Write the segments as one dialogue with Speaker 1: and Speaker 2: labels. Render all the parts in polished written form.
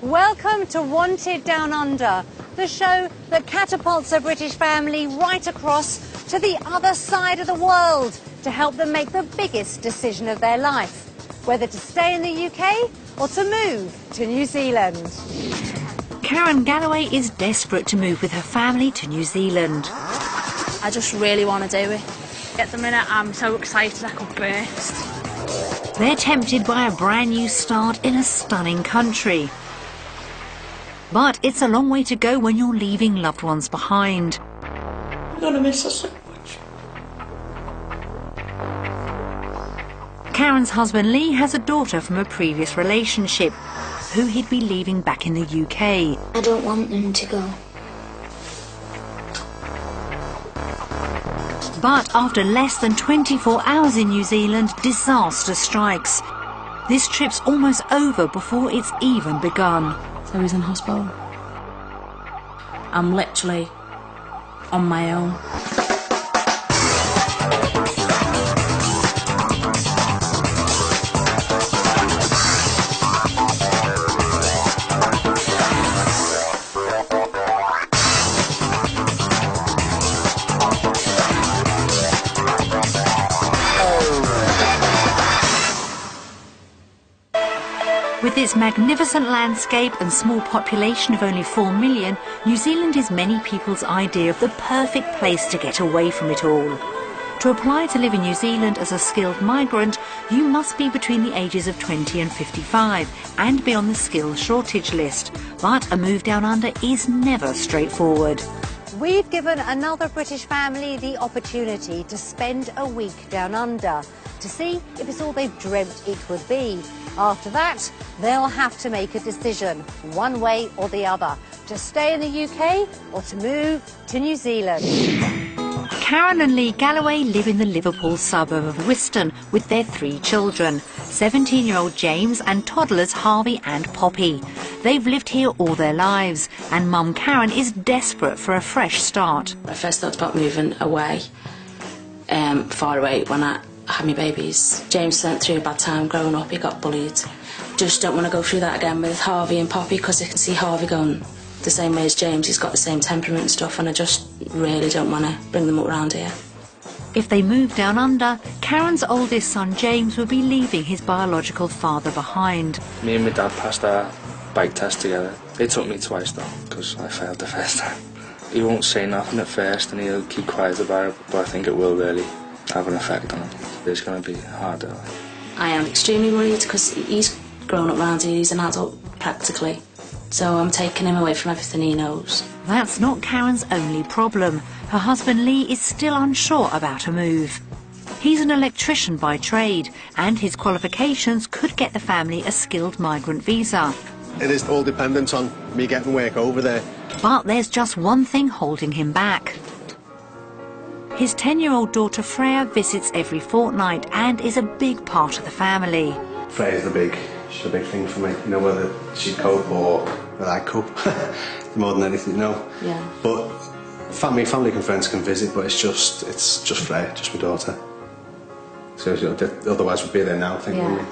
Speaker 1: Welcome to Wanted Down Under, the show that catapults a British family right across to the other side of the world to help them make the biggest decision of their life, whether to stay in the UK or to move to New Zealand.
Speaker 2: Karen Galloway is desperate to move with her family to New Zealand.
Speaker 3: I just really want to do it. At the minute, I'm so excited I could burst.
Speaker 2: They're tempted by a brand new start in a stunning country. But it's a long way to go when you're leaving loved ones behind.
Speaker 4: I'm gonna miss her so much.
Speaker 2: Karen's husband Lee has a daughter from a previous relationship, who he'd be leaving back in the UK.
Speaker 5: I don't want them to go.
Speaker 2: But after less than 24 hours in New Zealand, disaster strikes. This trip's almost over before it's even begun.
Speaker 3: So he's in hospital. I'm literally on my own.
Speaker 2: With its magnificent landscape and small population of only 4 million, New Zealand is many people's idea of the perfect place to get away from it all. To apply to live in New Zealand as a skilled migrant, you must be between the ages of 20 and 55 and be on the skills shortage list. But a move down under is never straightforward.
Speaker 1: We've given another British family the opportunity to spend a week down under to see if it's all they've dreamt it would be. After that, they'll have to make a decision, one way or the other, to stay in the UK or to move to New Zealand.
Speaker 2: Karen and Lee Galloway live in the Liverpool suburb of Whiston with their 3 children, 17-year-old James and toddlers Harvey and Poppy. They've lived here all their lives, and Mum Karen is desperate for a fresh start.
Speaker 4: I first thought about moving away, far away, when I had my babies. James went through a bad time growing up, he got bullied. Just don't want to go through that again with Harvey and Poppy, because I can see Harvey going the same way as James. He's got the same temperament and stuff, and I just really don't want to bring them up around here.
Speaker 2: If they move down under, Karen's oldest son James will be leaving his biological father behind.
Speaker 6: Me and my dad passed our bike test together. It took me twice though, because I failed the first time. He won't say nothing at first and he'll keep quiet about it, but I think it will really have an effect on him. It's going to be harder.
Speaker 4: I am extremely worried because he's grown up around here, he's an adult practically. So I'm taking him away from everything he knows.
Speaker 2: That's not Karen's only problem. Her husband Lee is still unsure about a move. He's an electrician by trade, and his qualifications could get the family a skilled migrant visa.
Speaker 7: It is all dependent on me getting work over there.
Speaker 2: But there's just one thing holding him back. His 10-year-old daughter Freya visits every fortnight and is a big part of the family.
Speaker 7: Freya's she's a big thing for me, you know, whether she'd cope or whether I'd cope, more than anything, you know.
Speaker 4: Yeah.
Speaker 7: But family and friends can visit, but it's just Freya, just my daughter. So, you know, otherwise we'd be there now, I think, wouldn't we?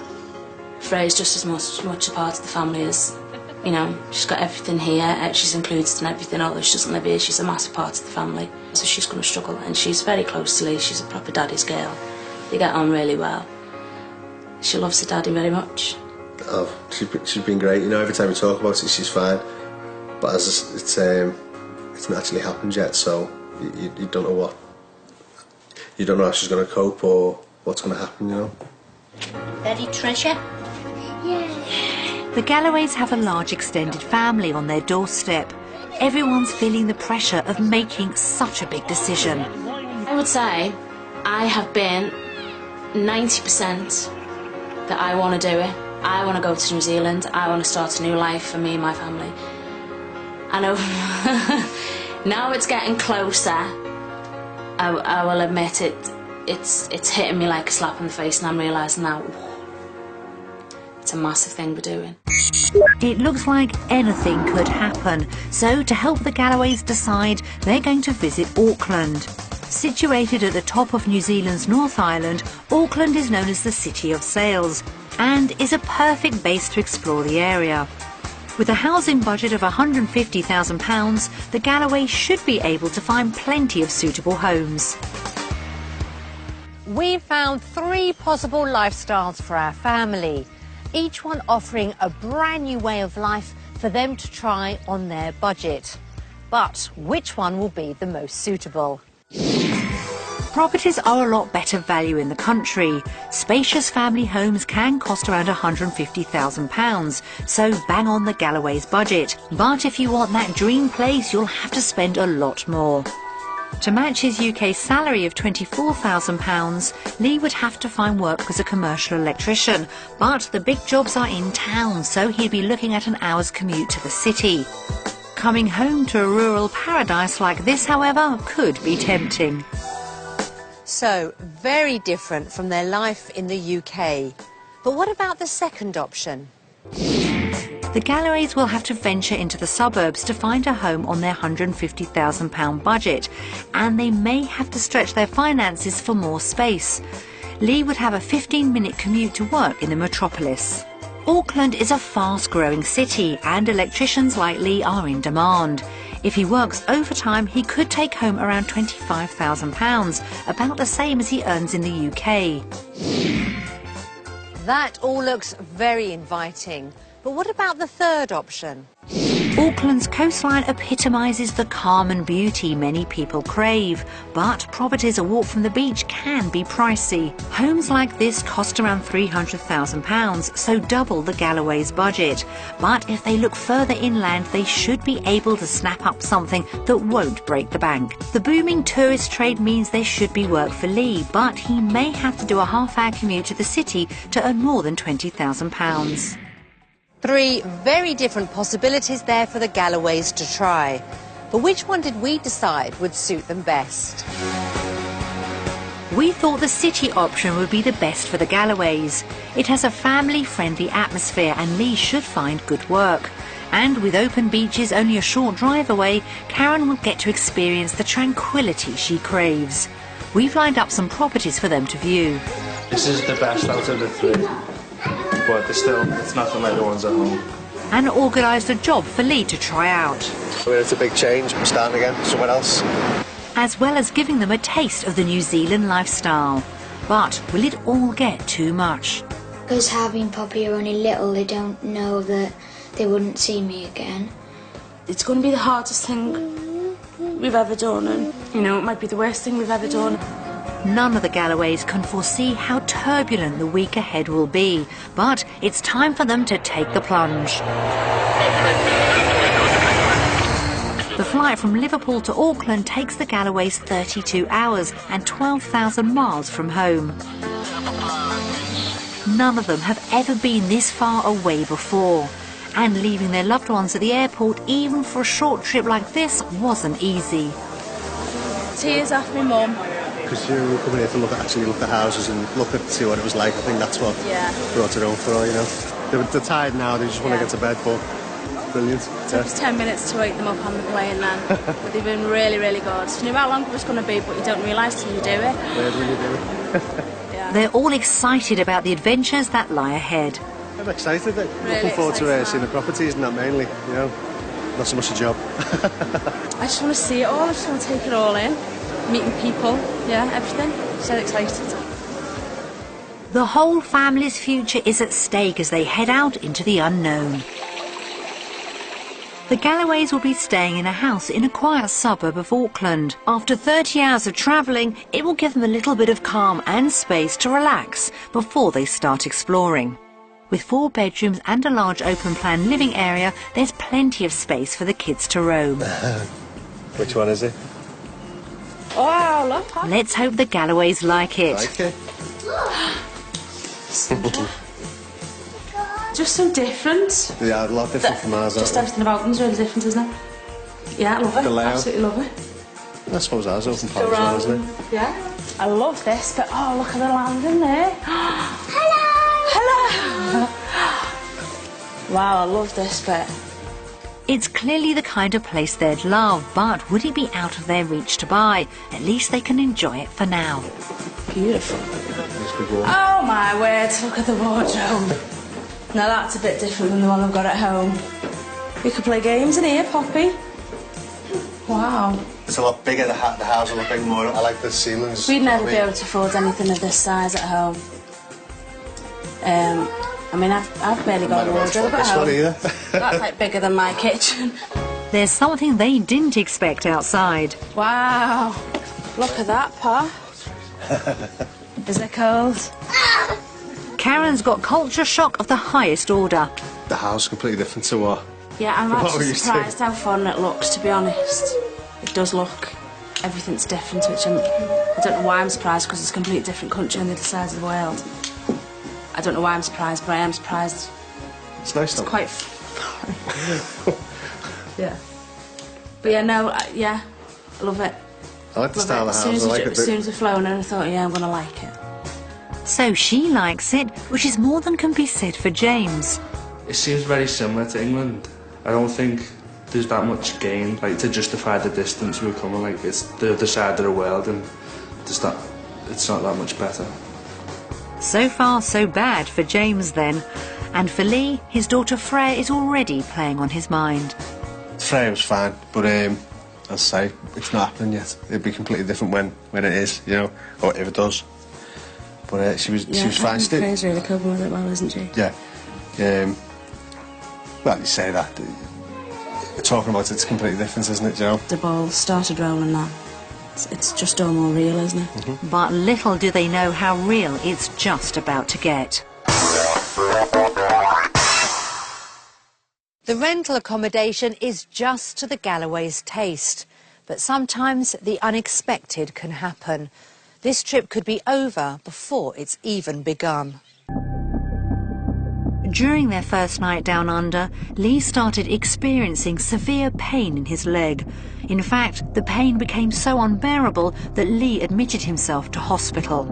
Speaker 4: Freya's just as much a part of the family as, you know, she's got everything here, she's included in everything, although she doesn't live here, she's a massive part of the family. So she's going to struggle, and she's very close to Lee, she's a proper daddy's girl. They get on really well. She loves her daddy very much.
Speaker 7: Oh, she's been great, you know, every time we talk about it, she's fine. But as it's not actually happened yet, so you don't know you don't know how she's going to cope or what's going to happen, you know.
Speaker 5: Ready, treasure?
Speaker 2: Yeah. The Galloways have a large extended family on their doorstep. Everyone's feeling the pressure of making such a big decision.
Speaker 4: I would say I have been 90% that I want to do it. I want to go to New Zealand. I want to start a new life for me and my family. I know now it's getting closer. I will admit it's hitting me like a slap in the face, and I'm realising now it's a massive thing we're doing.
Speaker 2: It looks like anything could happen, so to help the Galloways decide, they're going to visit Auckland. Situated at the top of New Zealand's North Island, Auckland is known as the City of Sails and is a perfect base to explore the area. With a housing budget of £150,000, the Galloways should be able to find plenty of suitable homes.
Speaker 1: We've found 3 possible lifestyles for our family, each one offering a brand new way of life for them to try on their budget. But which one will be the most suitable?
Speaker 2: Properties are a lot better value in the country. Spacious family homes can cost around £150,000, so bang on the Galloways budget. But if you want that dream place, you'll have to spend a lot more. To match his UK salary of £24,000, Lee would have to find work as a commercial electrician, but the big jobs are in town, so he'd be looking at an hour's commute to the city. Coming home to a rural paradise like this, however, could be tempting.
Speaker 1: So, very different from their life in the UK. But what about the second option?
Speaker 2: The Galloways will have to venture into the suburbs to find a home on their £150,000 budget, and they may have to stretch their finances for more space. Lee would have a 15-minute commute to work in the metropolis. Auckland is a fast-growing city, and electricians like Lee are in demand. If he works overtime, he could take home around £25,000, about the same as he earns in the UK.
Speaker 1: That all looks very inviting. But what about the third option?
Speaker 2: Auckland's coastline epitomises the calm and beauty many people crave, but properties a walk from the beach can be pricey. Homes like this cost around £300,000, so double the Galloways' budget. But if they look further inland, they should be able to snap up something that won't break the bank. The booming tourist trade means there should be work for Lee, but he may have to do a half-hour commute to the city to earn more than £20,000.
Speaker 1: 3 very different possibilities there for the Galloways to try. But which one did we decide would suit them best?
Speaker 2: We thought the city option would be the best for the Galloways. It has a family-friendly atmosphere and Lee should find good work. And with open beaches only a short drive away, Karen will get to experience the tranquility she craves. We've lined up some properties for them to view.
Speaker 6: This is the best out of the 3. But it's nothing like the ones at home.
Speaker 2: And organised a job for Lee to try out.
Speaker 7: It's a big change. I'm starting again somewhere else.
Speaker 2: As well as giving them a taste of the New Zealand lifestyle. But will it all get too much?
Speaker 5: Because having Poppy are only little, they don't know that they wouldn't see me again.
Speaker 3: It's going to be the hardest thing we've ever done, and, you know, it might be the worst thing we've ever done.
Speaker 2: None of the Galloways can foresee how turbulent the week ahead will be, but it's time for them to take the plunge. The flight from Liverpool to Auckland takes the Galloways 32 hours and 12,000 miles from home. None of them have ever been this far away before, and leaving their loved ones at the airport, even for a short trip like this, wasn't easy.
Speaker 3: Tears off my mum.
Speaker 7: Because you were coming here to look at houses and see what it was like. I think that's what brought it home for all, you know. They're tired now, they just want to get to bed, but brilliant.
Speaker 3: It took us 10 minutes to wake them up on the plane then. But they've been really, really good. You knew how long it was going to be, but you don't realise till you do it.
Speaker 7: Yeah, when you do it.
Speaker 3: Yeah.
Speaker 2: They're all excited about the adventures that lie ahead.
Speaker 7: I'm excited.
Speaker 3: Really
Speaker 7: Looking forward to
Speaker 3: excited.
Speaker 7: seeing the properties and that mainly, you know. Not so much a job.
Speaker 3: I just want to see it all, I just want to take it all in. Meeting people, yeah, everything. So excited.
Speaker 2: The whole family's future is at stake as they head out into the unknown. The Galloways will be staying in a house in a quiet suburb of Auckland. After 30 hours of travelling, it will give them a little bit of calm and space to relax before they start exploring. With 4 bedrooms and a large open-plan living area, there's plenty of space for the kids to roam.
Speaker 7: Which one is it?
Speaker 3: Wow, look. Huh?
Speaker 2: Let's hope the Galloways like it.
Speaker 7: Like it?
Speaker 3: Just so different.
Speaker 7: Yeah, a lot different from ours.
Speaker 3: Just everything about them's really different, isn't it? Yeah, I love it.
Speaker 7: The layout.
Speaker 3: Absolutely love it.
Speaker 7: I suppose ours open plan as well, isn't it?
Speaker 3: Yeah. I love this, but oh, look at the land in there. Hello! Hello! Wow, I love this bit.
Speaker 2: It's clearly the kind of place they'd love, but would it be out of their reach to buy? At least they can enjoy it for now.
Speaker 3: Beautiful. Oh my word, look at the wardrobe. Now that's a bit different than the one I've got at home. We could play games in here, Poppy. Wow.
Speaker 7: It's a lot bigger, the house, a lot big more. I like the ceilings.
Speaker 3: We'd never be able to afford anything of this size at home. I mean, I've barely got a wardrobe at home. That's like bigger than my kitchen.
Speaker 2: There's something they didn't expect outside.
Speaker 3: Wow. Look at that, Pa. Is it cold?
Speaker 2: Karen's got culture shock of the highest order.
Speaker 7: The house is completely different to what...
Speaker 3: Yeah, I'm
Speaker 7: what
Speaker 3: actually
Speaker 7: we used to.
Speaker 3: surprised how fun it looks, to be honest. It does look... Everything's different, which I don't know why I'm surprised, because it's a completely different country on the other side of the world. I don't know why I'm surprised, but I am surprised.
Speaker 7: It's nice, though.
Speaker 3: It's quite foreign. Yeah. But yeah, no, yeah, I love it.
Speaker 7: I like the style of the house. I like it.
Speaker 3: As soon as we've flown in, I thought, yeah, I'm going to like it.
Speaker 2: So she likes it, which is more than can be said for James.
Speaker 6: It seems very similar to England. I don't think there's that much gain, like, to justify the distance we're coming. Like, it's the other side of the world, and it's not that much better.
Speaker 2: So far, so bad for James then. And for Lee, his daughter Freya is already playing on his mind.
Speaker 7: Freya was fine, but as I say, it's not happening yet. It'll be completely different when it is, you know, or if it does. But she was fine.
Speaker 3: Freya's really coping with it well, isn't she?
Speaker 7: Yeah. Well, you say that. Talking about it's completely different, isn't it, Joe?
Speaker 3: The ball started rolling now. It's just all more real, isn't it?
Speaker 7: Mm-hmm.
Speaker 2: But little do they know how real it's just about to get.
Speaker 1: The rental accommodation is just to the Galloways' taste, but sometimes the unexpected can happen. This trip could be over before it's even begun.
Speaker 2: During their first night down under, Lee started experiencing severe pain in his leg. In fact, the pain became so unbearable that Lee admitted himself to hospital.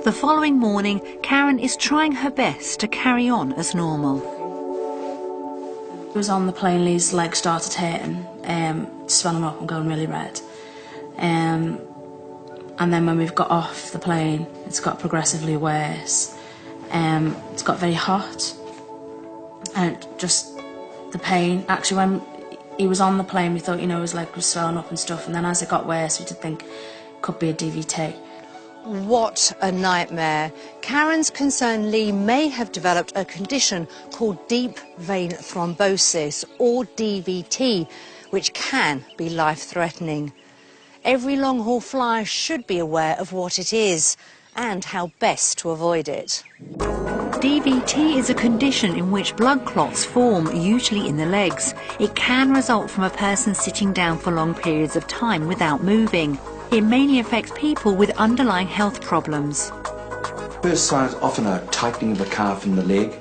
Speaker 2: The following morning, Karen is trying her best to carry on as normal.
Speaker 3: It was on the plane, Lee's legs started hurting, swelling up and going really red. And then when we've got off the plane, it's got progressively worse. It's got very hot. And just the pain. Actually, when he was on the plane, we thought, you know, his leg was swelling up and stuff. And then as it got worse, we did think it could be a DVT.
Speaker 1: What a nightmare. Karen's concerned Lee may have developed a condition called deep vein thrombosis, or DVT, which can be life-threatening. Every long-haul flyer should be aware of what it is and how best to avoid it.
Speaker 2: DVT is a condition in which blood clots form, usually in the legs. It can result from a person sitting down for long periods of time without moving. It mainly affects people with underlying health problems.
Speaker 8: First signs often are tightening of the calf and the leg.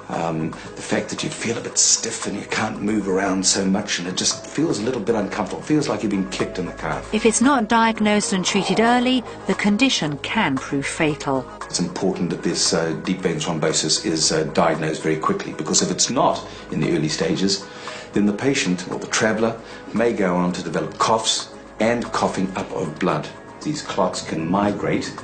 Speaker 8: The fact that you feel a bit stiff and you can't move around so much and it just feels a little bit uncomfortable. It feels like you've been kicked in the calf.
Speaker 2: If it's not diagnosed and treated early, the condition can prove fatal.
Speaker 8: It's important that this deep vein thrombosis is diagnosed very quickly, because if it's not in the early stages, then the patient or the traveller may go on to develop coughs and coughing up of blood. These clots can migrate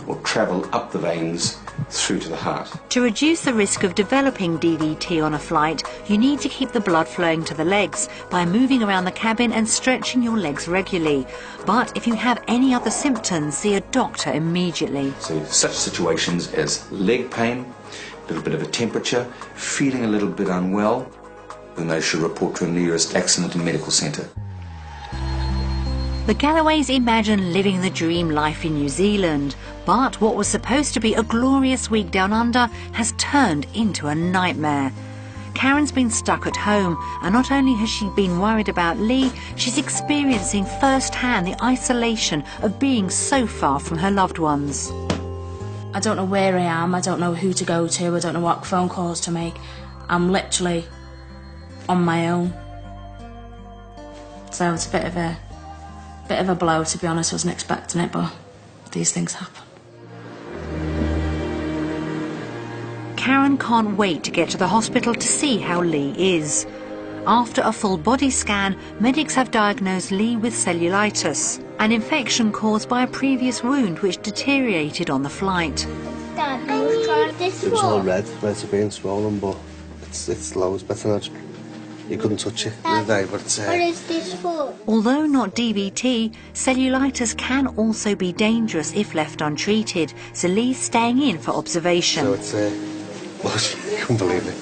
Speaker 8: or travel up the veins through to the heart.
Speaker 2: To reduce the risk of developing DVT on a flight, you need to keep the blood flowing to the legs by moving around the cabin and stretching your legs regularly. But if you have any other symptoms, see a doctor immediately.
Speaker 8: So such situations as leg pain, a little bit of a temperature, feeling a little bit unwell, then they should report to a nearest accident and medical centre.
Speaker 2: The Galloways imagine living the dream life in New Zealand, but what was supposed to be a glorious week down under has turned into a nightmare. Karen's been stuck at home, and not only has she been worried about Lee, she's experiencing firsthand the isolation of being so far from her loved ones.
Speaker 3: I don't know where I am, I don't know who to go to, I don't know what phone calls to make. I'm literally on my own. So it's a bit of a blow, to be honest. I wasn't expecting it, but these things happen.
Speaker 2: Karen can't wait to get to the hospital to see how Lee is. After a full body scan, medics have diagnosed Lee with cellulitis, an infection caused by a previous wound which deteriorated on the flight.
Speaker 5: Dad, I was trying this
Speaker 7: It was all red to being swollen, but it's loads better now. You couldn't touch it the other day, but
Speaker 5: What is this for?
Speaker 2: Although not DVT, cellulitis can also be dangerous if left untreated, so Lee's staying in for observation.
Speaker 7: so it's well, you couldn't believe it.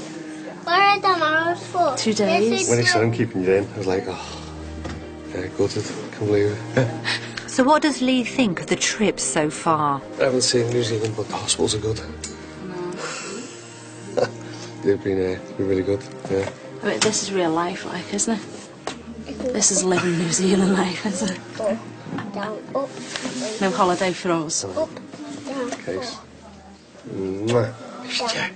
Speaker 5: What are the arrows for?
Speaker 3: 2 days.
Speaker 7: When he said I'm keeping you in, I was like, oh, yeah, gutted. Can't believe it.
Speaker 2: So what does Lee think of the trip so far?
Speaker 7: I haven't seen New Zealand, but the hospitals are good. They've been really good. Yeah.
Speaker 3: I mean, this is real life, like, isn't it? This is living New Zealand life, isn't it?
Speaker 5: Up, down, up,
Speaker 3: No holiday for us.
Speaker 5: up, down,
Speaker 7: Case. Mwah.
Speaker 5: down.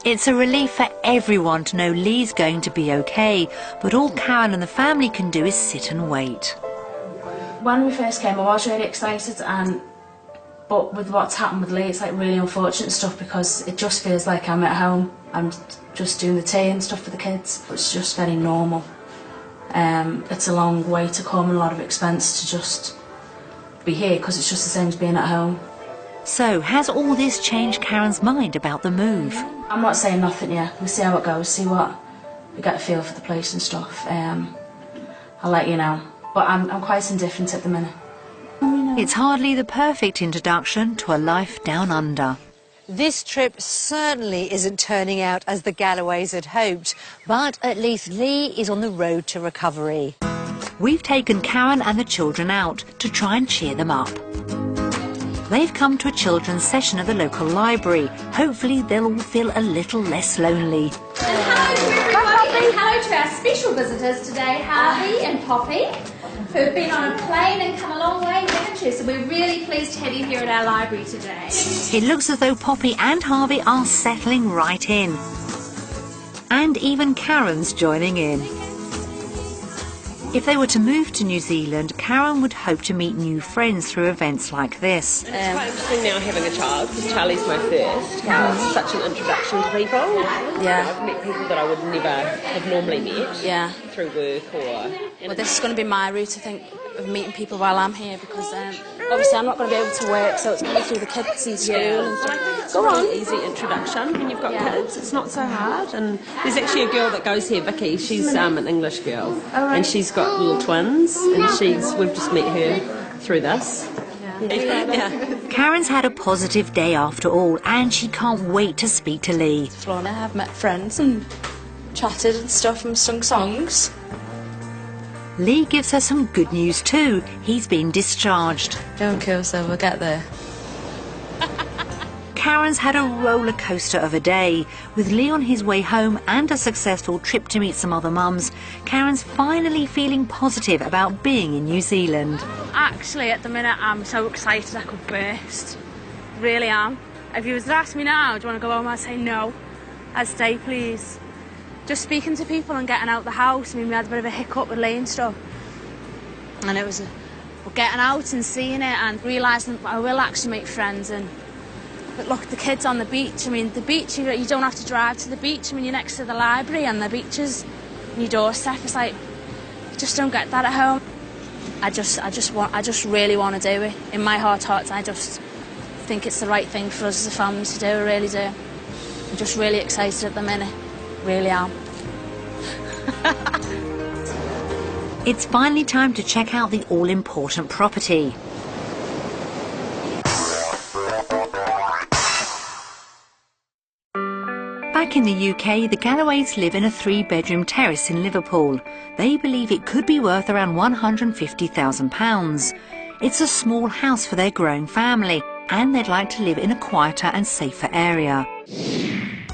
Speaker 2: It's a relief for everyone to know Lee's going to be okay, but all Karen and the family can do is sit and wait.
Speaker 3: When we first came, I was really excited, but with what's happened with Lee, it's like really unfortunate stuff because it just feels like I'm at home. I'm just doing the tea and stuff for the kids. It's just very normal. It's a long way to come and a lot of expense to just be here because it's just the same as being at home.
Speaker 2: So, has all this changed Karen's mind about the move?
Speaker 3: I'm not saying nothing yet. We'll see how it goes, see what we get a feel for the place and stuff. I'll let you know. But I'm quite indifferent at the minute.
Speaker 2: It's hardly the perfect introduction to a life down under.
Speaker 1: This trip certainly isn't turning out as the Galloways had hoped, but at least Lee is on the road to recovery.
Speaker 2: We've taken Karen and the children out to try and cheer them up. They've come to a children's session at the local library. Hopefully they'll all feel a little less lonely.
Speaker 9: Hello to our special visitors today, Harvey and Poppy, who've been on a plane and come a long way, haven't you? So we're really pleased to have you here at our library today.
Speaker 2: It looks as though Poppy and Harvey are settling right in. And even Karen's joining in. If they were to move to New Zealand, Karen would hope to meet new friends through events like this.
Speaker 10: It's quite interesting now having a child, because Charlie's my first. How it's such an introduction to people.
Speaker 3: Yeah.
Speaker 10: I've met people that I would never have normally met.
Speaker 3: Yeah.
Speaker 10: Through work or...
Speaker 3: Well, this is going to be my route, I think, of meeting people while I'm here because obviously I'm not going to be able to work, so it's going to be through the kids in school and stuff.
Speaker 10: It's a really easy introduction when you've got kids. It's not so hard. And there's actually a girl that goes here, Vicky. She's an English girl, and she's got little twins, and we've just met her through this. Yeah.
Speaker 2: Karen's had a positive day after all, and she can't wait to speak to Lee.
Speaker 3: Florna, I've met friends and chatted and stuff and sung songs.
Speaker 2: Lee gives her some good news too. He's been discharged.
Speaker 3: Going cool, so we'll get there.
Speaker 2: Karen's had a roller coaster of a day. With Lee on his way home and a successful trip to meet some other mums, Karen's finally feeling positive about being in New Zealand.
Speaker 9: Actually, at the minute, I'm so excited I could burst. Really am. If you was to ask me now, do you want to go home? I'd say no. I'd stay, please. Just speaking to people and getting out the house. I mean, we had a bit of a hiccup with Lee and stuff. And it was getting out and seeing it and realising I will actually make friends. But look, the kids on the beach. I mean, the beach, you don't have to drive to the beach. I mean, you're next to the library and the beach is on your doorstep. It's like, you just don't get that at home. I just really want to do it. In my heart of hearts, I just think it's the right thing for us as a family to do. I really do. I'm just really excited at the minute. Really am.
Speaker 2: It's finally time to check out the all-important property. Back in the UK, the Galloways live in a 3-bedroom terrace in Liverpool. They believe it could be worth around £150,000. It's a small house for their growing family, and they'd like to live in a quieter and safer area.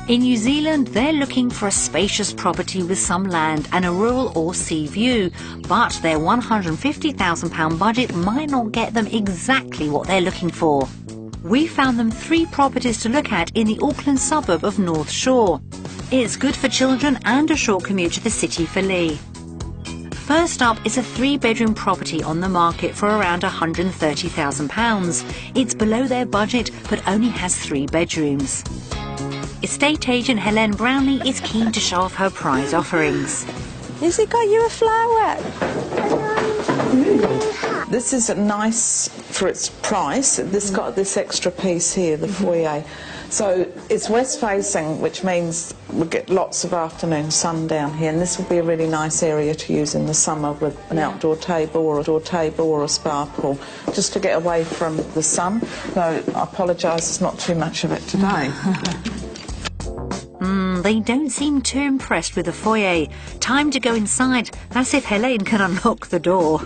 Speaker 2: In New Zealand, they're looking for a spacious property with some land and a rural or sea view, but their £150,000 budget might not get them exactly what they're looking for. We found them 3 properties to look at in the Auckland suburb of North Shore. It's good for children and a short commute to the city for Lee. First up is a 3-bedroom property on the market for around £130,000. It's below their budget but only has 3 bedrooms. Estate agent Helene Brownlee is keen to show off her prize offerings.
Speaker 11: Has he got you a flower? This is nice for its price. This got this extra piece here, the foyer. So it's west facing, which means we'll get lots of afternoon sun down here, and this will be a really nice area to use in the summer with an outdoor table or a spa pool, just to get away from the sun. So I apologise, there's not too much of it today.
Speaker 2: They don't seem too impressed with the foyer. Time to go inside. That's if Helene can unlock the door.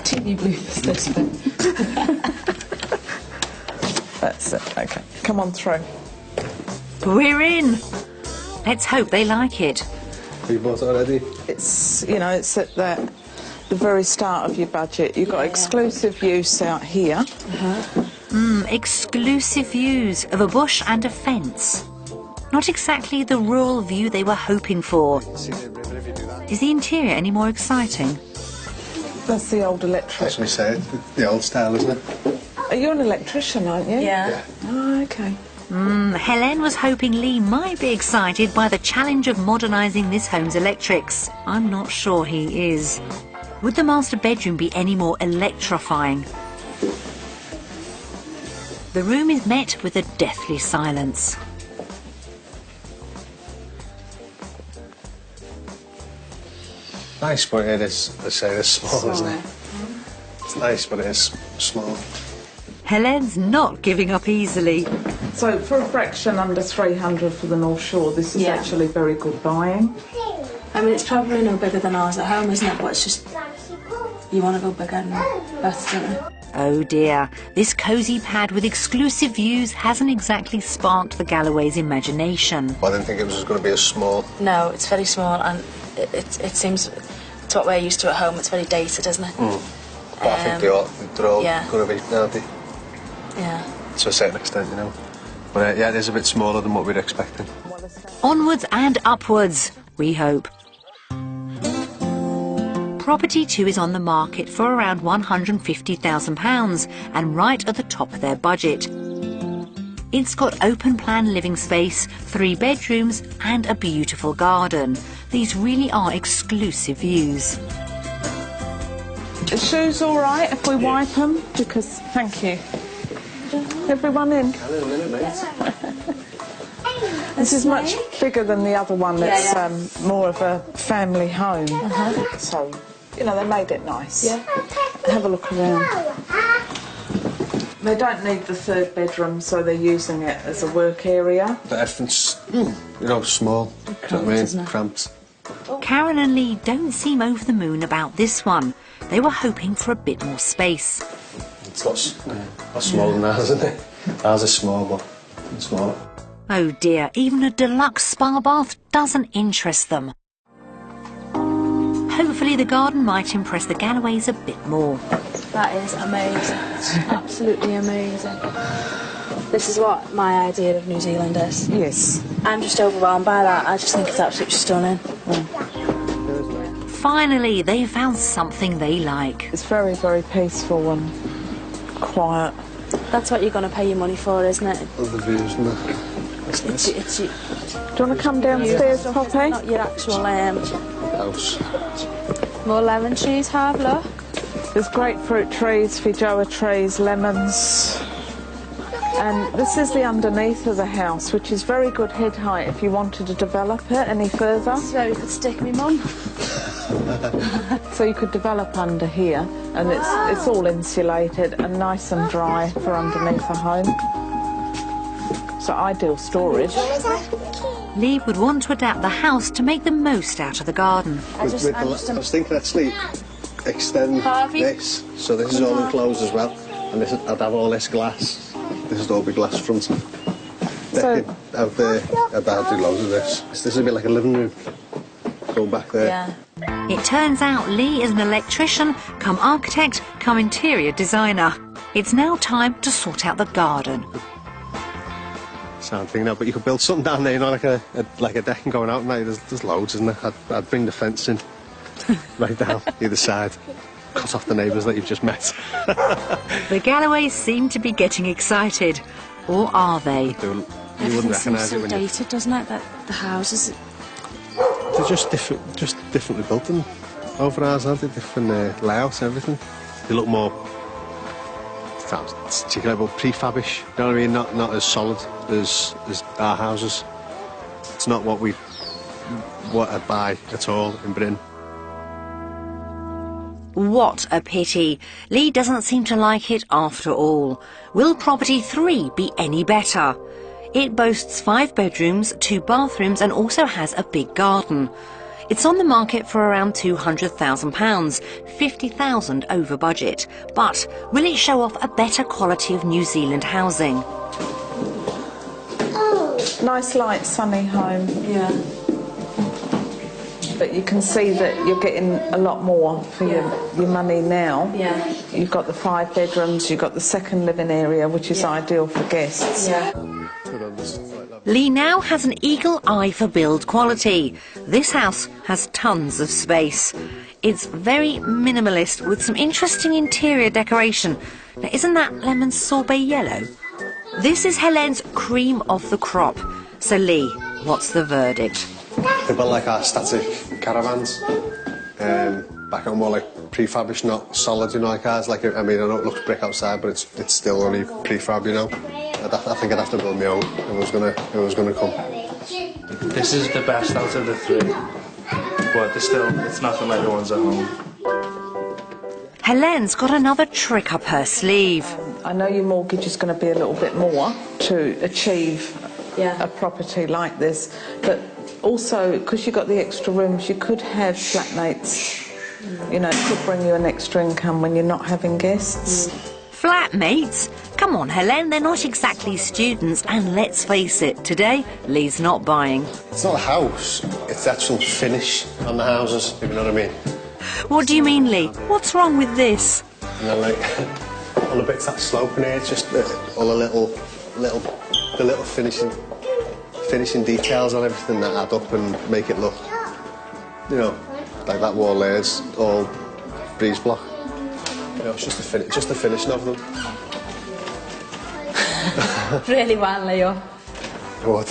Speaker 11: Teeny bloopers this bit. That's it, OK. Come on through.
Speaker 2: We're in. Let's hope they like it.
Speaker 7: Have you bought it already?
Speaker 11: It's, you know, it's at the very start of your budget. You've got exclusive use out here.
Speaker 2: Exclusive views of a bush and a fence. Not exactly the rural view they were hoping for. Is the interior any more exciting?
Speaker 11: That's the old electric.
Speaker 7: That's what we said, the old style, isn't it?
Speaker 11: You're an electrician, aren't you?
Speaker 3: Yeah.
Speaker 11: Oh, OK.
Speaker 2: Helen was hoping Lee might be excited by the challenge of modernising this home's electrics. I'm not sure he is. Would the master bedroom be any more electrifying? The room is met with a deathly silence.
Speaker 7: Nice, but it is, I say, it's small, isn't it? It's nice, but it is small.
Speaker 2: Helen's not giving up easily.
Speaker 11: So for a fraction under 300 for the North Shore, this is actually very good buying.
Speaker 3: I mean, it's probably no bigger than ours at home, isn't it? But it's just, you want to go bigger and better, don't you?
Speaker 2: Oh dear, this cosy pad with exclusive views hasn't exactly sparked the Galloway's imagination.
Speaker 7: Well, I didn't think it was going to be as small.
Speaker 3: No, it's very small, and it seems it's what we're used to at home. It's very dated, isn't it?
Speaker 7: But I think they're all going to be, aren't they?
Speaker 3: Yeah.
Speaker 7: To a certain extent, you know. But yeah, it is a bit smaller than what we'd expected.
Speaker 2: Onwards and upwards, we hope. Property 2 is on the market for around £150,000 and right at the top of their budget. It's got open plan living space, 3 bedrooms and a beautiful garden. These really are exclusive views.
Speaker 11: The shoes all right if we wipe them? Because, thank you. Everyone in? This is much bigger than the other one. It's more of a family home. So, you know, they made it nice. Yeah. Have a look around. They don't need the 3rd bedroom, so they're using it as a work area.
Speaker 7: But everything's, you know, small.
Speaker 11: Cramped,
Speaker 7: do you know what I
Speaker 11: isn't
Speaker 7: mean?
Speaker 11: it?
Speaker 7: Cramped.
Speaker 2: Karen and Lee don't seem over the moon about this one. They were hoping for a bit more space.
Speaker 7: It's a lot smaller than ours, isn't it? Ours is small, but it's smaller.
Speaker 2: Oh dear, even a deluxe spa bath doesn't interest them. Hopefully the garden might impress the Galloways a bit more.
Speaker 3: That is amazing. Absolutely amazing. This is what my idea of New Zealand is.
Speaker 11: Yes.
Speaker 3: I'm just overwhelmed by that. I just think it's absolutely stunning.
Speaker 2: Finally, they found something they like.
Speaker 11: It's very, very peaceful and quiet.
Speaker 3: That's what you're going to pay your money for, isn't it?
Speaker 7: All the views, isn't it? That's nice.
Speaker 3: Do
Speaker 11: you want to come downstairs, Poppy?
Speaker 3: Not your actual
Speaker 7: house.
Speaker 3: More lemon trees, have look.
Speaker 11: There's grapefruit trees, feijoa trees, lemons. And this is the underneath of the house, which is very good head height if you wanted to develop it any further.
Speaker 3: This is where we could stick me mum.
Speaker 11: So you could develop under here, and it's all insulated and nice and dry for underneath the home. So ideal storage.
Speaker 2: Lee would want to adapt the house to make the most out of the garden.
Speaker 7: I was thinking actually extend this, so this is all enclosed as well, and I'd have all this glass. This would all be glass front. So I'd do loads of this. This would be like a living room. Going back there.
Speaker 3: Yeah.
Speaker 2: It turns out Lee is an electrician, come architect, come interior designer. It's now time to sort out the garden.
Speaker 7: Sound thing now, but you could build something down there, you know, like a deck and going out now. There's loads, isn't there? I'd bring the fence in right down either side. Cut off the neighbours that you've just met.
Speaker 2: The Galloways seem to be getting excited. Or are they?
Speaker 7: You wouldn't recognise it when
Speaker 3: dated, doesn't it? That the houses.
Speaker 7: They're just different, just differently built than over ours, aren't they? Different layout, everything. They look more, sounds particularly about prefabish, you know what I mean? Not as solid as our houses. It's not what I'd buy at all in Britain.
Speaker 2: What a pity. Lee doesn't seem to like it after all. Will Property 3 be any better? It boasts 5 bedrooms, 2 bathrooms and also has a big garden. It's on the market for around £200,000, £50,000 over budget. But will it show off a better quality of New Zealand housing?
Speaker 11: Nice, light, sunny home. Yeah. But you can see that you're getting a lot more for your money now. Yeah. You've got the 5 bedrooms, you've got the second living area, which is ideal for guests. Yeah.
Speaker 2: Lee now has an eagle eye for build quality. This house has tons of space. It's very minimalist with some interesting interior decoration. Now, isn't that lemon sorbet yellow? This is Helene's cream of the crop. So Lee, what's the verdict?
Speaker 7: They're built like our static caravans. Back on more like prefabish, not solid, you know, like ours. Like, I mean, I know it looks brick outside, but it's still only prefab, you know. I think I'd have to build my own if it was gonna come.
Speaker 6: This is the best out of the 3, but it's nothing like the ones at home.
Speaker 2: Helene's got another trick up her sleeve.
Speaker 11: I know your mortgage is going to be a little bit more to achieve a property like this, but also because you've got the extra rooms, you could have flatmates. You know, it could bring you an extra income when you're not having guests.
Speaker 2: Flatmates? Come on, Helene, they're not exactly students, and let's face it, today, Lee's not buying.
Speaker 7: It's not a house, it's the actual finish on the houses, if you know what I mean.
Speaker 2: What do you mean, Lee? What's wrong with this?
Speaker 7: You know, like, all the bits that slope in here, it's just all the little finishing details on everything that add up and make it look, you know, like that wall there, it's all breeze block. You know, it's just the finishing of them.
Speaker 9: Really well, Leo.
Speaker 7: What?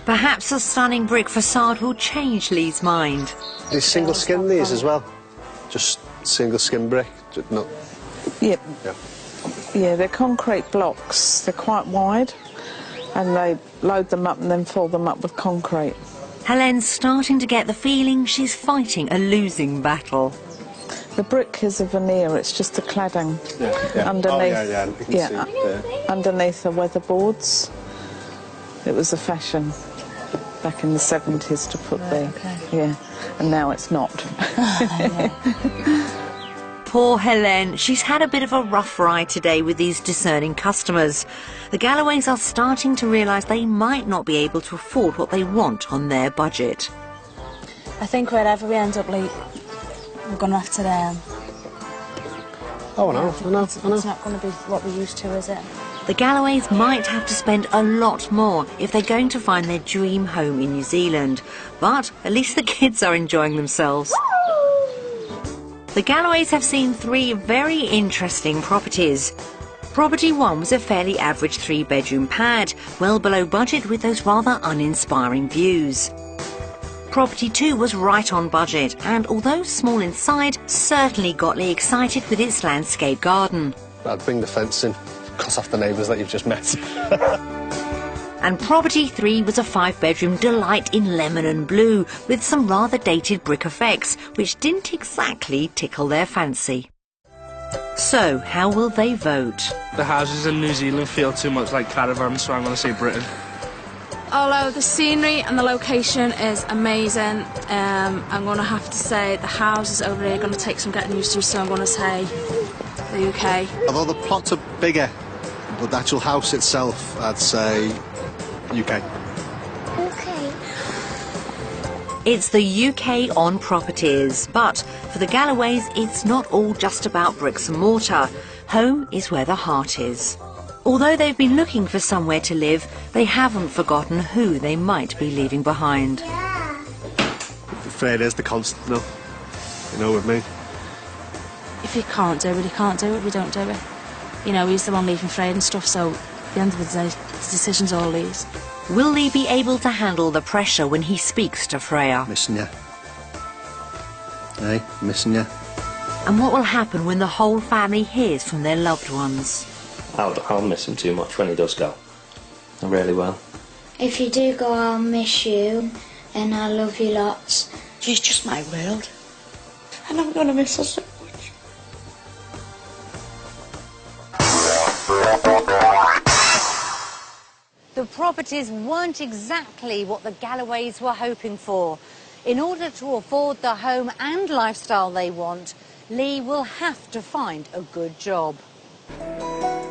Speaker 2: Perhaps a stunning brick facade will change Lee's mind.
Speaker 7: These single skin these as well? Just single skin brick? Not...
Speaker 11: Yep.
Speaker 7: Yeah.
Speaker 11: Yeah, they're concrete blocks. They're quite wide, and they load them up and then fill them up with concrete.
Speaker 2: Helene's starting to get the feeling she's fighting a losing battle.
Speaker 11: The brick is a veneer, it's just the cladding underneath. Underneath the weatherboards. It was a fashion back in the 70s to put and now it's not.
Speaker 2: Poor Helene, she's had a bit of a rough ride today with these discerning customers. The Galloways are starting to realise they might not be able to afford what they want on their budget.
Speaker 9: I think wherever we end up, Lee, we're going to have to...
Speaker 7: Oh, no, I know.
Speaker 9: It's not going to be what we used to, is it?
Speaker 2: The Galloways might have to spend a lot more if they're going to find their dream home in New Zealand. But at least the kids are enjoying themselves. The Galloways have seen 3 very interesting properties. Property 1 was a fairly average 3-bedroom pad, well below budget with those rather uninspiring views. Property 2 was right on budget and, although small inside, certainly got Lee excited with its landscape garden.
Speaker 7: I'd bring the fence in, cut off the neighbours that you've just met.
Speaker 2: And Property 3 was a 5-bedroom delight in lemon and blue with some rather dated brick effects, which didn't exactly tickle their fancy. So, how will they vote?
Speaker 6: The houses in New Zealand feel too much like caravans, so I'm going to say Britain.
Speaker 9: Although the scenery and the location is amazing, I'm going to have to say the houses over here are going to take some getting used to, so I'm going to say the UK.
Speaker 7: Although the plots are bigger, but the actual house itself, I'd say UK.
Speaker 5: Okay.
Speaker 2: It's the UK on properties, but for the Galloways, it's not all just about bricks and mortar. Home is where the heart is. Although they've been looking for somewhere to live, they haven't forgotten who they might be leaving behind.
Speaker 7: Fred is the constant, no? You know, with me.
Speaker 9: If you can't do it, you can't do it, we don't do it. You know, he's the one leaving Fred and stuff, so at the end of the day, the decision's all Lee's.
Speaker 2: Will Lee be able to handle the pressure when he speaks to Freya?
Speaker 7: Missing you. Hey, missing you.
Speaker 2: And what will happen when the whole family hears from their loved ones?
Speaker 12: I'll miss him too much when he does go. I really will.
Speaker 5: If you do go, I'll miss you, and I love you lots.
Speaker 13: She's just my world, and I'm going to miss her so much.
Speaker 1: The properties weren't exactly what the Galloways were hoping for. In order to afford the home and lifestyle they want, Lee will have to find a good job.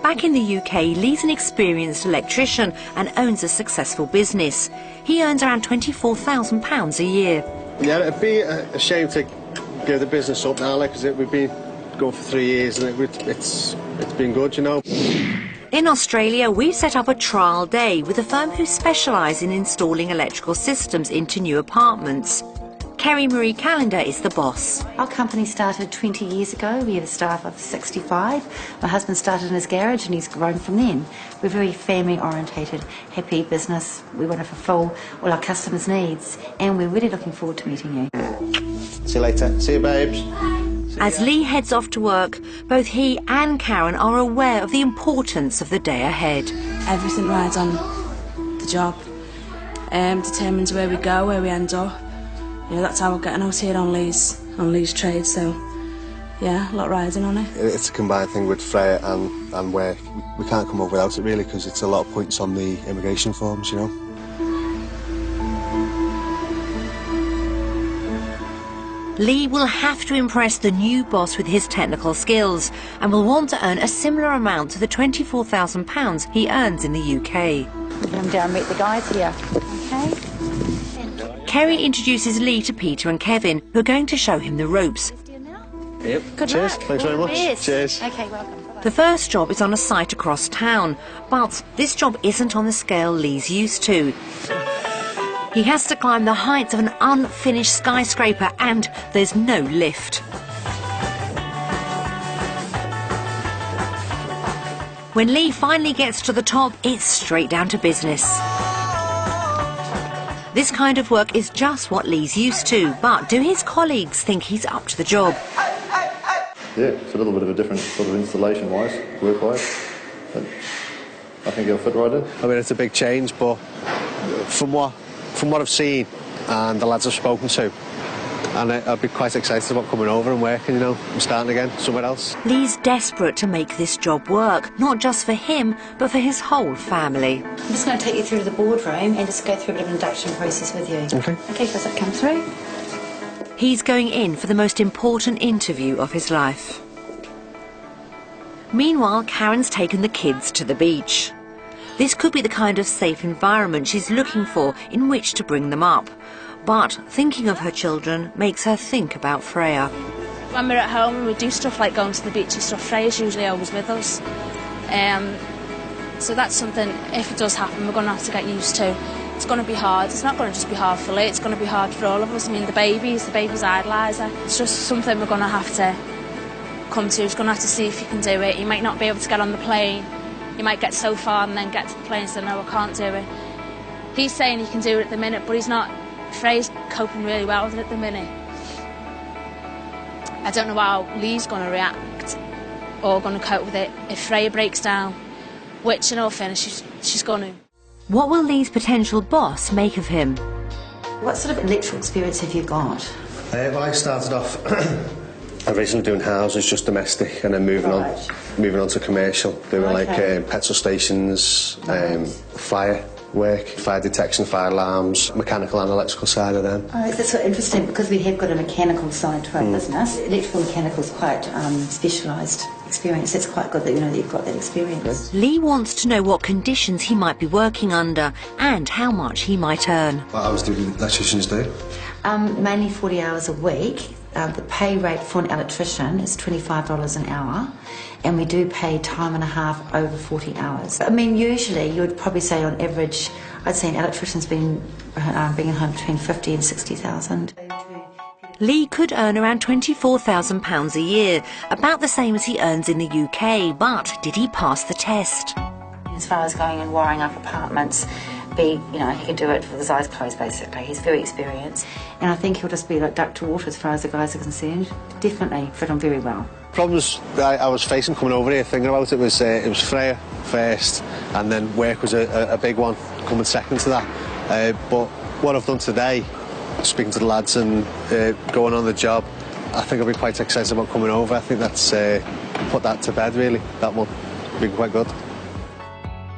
Speaker 2: Back in the UK, Lee's an experienced electrician and owns a successful business. He earns around £24,000 a year.
Speaker 7: Yeah, it'd be a shame to give the business up now, because we've been going for 3 years and it's been good, you know.
Speaker 2: In Australia, we've set up a trial day with a firm who specialise in installing electrical systems into new apartments. Kerry Marie Callender is the boss.
Speaker 14: Our company started 20 years ago. We had a staff of 65. My husband started in his garage and he's grown from then. We're very family orientated, happy business. We want to fulfil all our customers' needs, and we're really looking forward to meeting you.
Speaker 7: See you later. See you, babes.
Speaker 2: As Lee heads off to work, both he and Karen are aware of the importance of the day ahead.
Speaker 3: Everything rides on the job. Determines where we go, where we end up. Yeah, that's how we're getting out here on Lee's trade, so yeah, a lot riding on it.
Speaker 7: It's a combined thing with Freya and work. We can't come up without it really, because it's a lot of points on the immigration forms, you know.
Speaker 2: Lee will have to impress the new boss with his technical skills and will want to earn a similar amount to the £24,000 he earns in the UK.
Speaker 14: Come down and meet the guys here, okay?
Speaker 2: Kerry introduces Lee to Peter and Kevin, who are going to show him the ropes.
Speaker 7: Yep.
Speaker 14: Good
Speaker 7: Cheers.
Speaker 14: luck.
Speaker 7: Thanks very much.
Speaker 14: Yes.
Speaker 7: Cheers.
Speaker 14: Okay, welcome.
Speaker 2: The first job is on a site across town, but this job isn't on the scale Lee's used to. He has to climb the heights of an unfinished skyscraper and there's no lift. When Lee finally gets to the top, it's straight down to business. This kind of work is just what Lee's used to, but do his colleagues think he's up to the job?
Speaker 15: Yeah, it's a little bit of a different sort of installation-wise, work-wise, but I think he'll fit right in.
Speaker 7: I mean, it's a big change, but from what I've seen and the lads I've spoken to, and I'd be quite excited about coming over and working, you know, and starting again somewhere else.
Speaker 2: Lee's desperate to make this job work, not just for him, but for his whole family.
Speaker 14: I'm just going to take you through to the boardroom and just go through a bit of an induction process with you.
Speaker 7: Okay.
Speaker 14: Okay, does that come through?
Speaker 2: He's going in for the most important interview of his life. Meanwhile, Karen's taken the kids to the beach. This could be the kind of safe environment she's looking for in which to bring them up. But thinking of her children makes her think about Freya.
Speaker 9: When we're at home and we do stuff like going to the beach and stuff, Freya's usually always with us. So that's something, if it does happen, we're going to have to get used to. It's going to be hard. It's not going to just be hard for Lee, it's going to be hard for all of us. I mean, the babies idolise her. It's just something we're going to have to come to. He's going to have to see if he can do it. He might not be able to get on the plane. He might get so far and then get to the plane and say, no, I can't do it. He's saying he can do it at the minute, but he's not. Freya's coping really well with it at the minute. I don't know how Lee's going to react or going to cope with it if Freya breaks down, which in all fairness she's going to.
Speaker 2: What will Lee's potential boss make of him?
Speaker 14: What sort of electrical experience have you got?
Speaker 7: Well, I started off originally doing houses, just domestic, and then moving on to commercial, doing like petrol stations, fire work, fire detection, fire alarms, mechanical and electrical side of them.
Speaker 14: Oh, that's so interesting, because we have got a mechanical side to our business. Electrical and mechanical is quite specialised experience. It's quite good that you know that you've got that experience.
Speaker 2: Okay. Lee wants to know what conditions he might be working under and how much he might earn.
Speaker 7: What hours do electricians do?
Speaker 14: Mainly 40 hours a week. The pay rate for an electrician is $25 an hour, and we do pay time and a half over 40 hours. I mean, usually you would probably say on average, I'd say an electrician's been bringing home between 50 and 60,000.
Speaker 2: Lee could earn around £24,000 a year, about the same as he earns in the UK, but did he pass the test?
Speaker 14: As far as going and wiring up apartments, be, you know, he can do it with his eyes closed, basically. He's very experienced. And I think he'll just be like duck to water as far as the guys are concerned. Definitely fit on very well.
Speaker 7: Problems I was facing coming over here, thinking about it was Freya first, and then work was a big one coming second to that. But what I've done today, speaking to the lads and going on the job, I think I'll be quite excited about coming over. I think that's put that to bed, really. That one been quite good.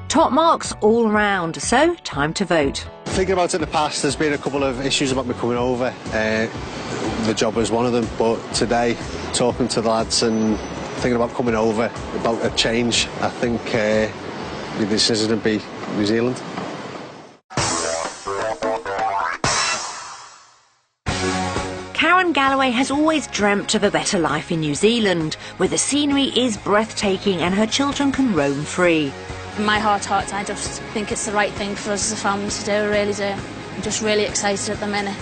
Speaker 2: Top marks all round, so time to vote.
Speaker 7: Thinking about it in the past, there's been a couple of issues about me coming over. The job was one of them, but today, talking to the lads and thinking about coming over, about a change, I think the decision would be New Zealand.
Speaker 2: Karen Galloway has always dreamt of a better life in New Zealand, where the scenery is breathtaking and her children can roam free.
Speaker 9: In my heart of hearts, I just think it's the right thing for us as a family to do, I really do. I'm just really excited at the minute,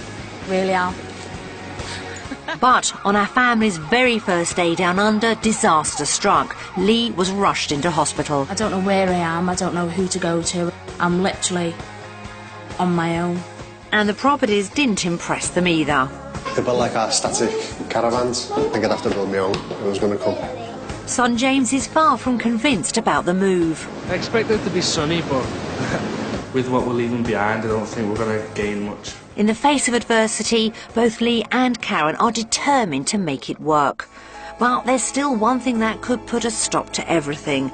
Speaker 9: really am.
Speaker 2: But on our family's very first day down under, disaster struck. Lee was rushed into hospital.
Speaker 3: I don't know where I am, I don't know who to go to. I'm literally on my own.
Speaker 2: And the properties didn't impress them either.
Speaker 7: They're built like our static caravans. I think I'd have to build my own if I was going to come.
Speaker 2: Son James is far from convinced about the move.
Speaker 6: I expect it to be sunny, but with what we're leaving behind, I don't think we're going to gain much.
Speaker 2: In the face of adversity, both Lee and Karen are determined to make it work. But there's still one thing that could put a stop to everything.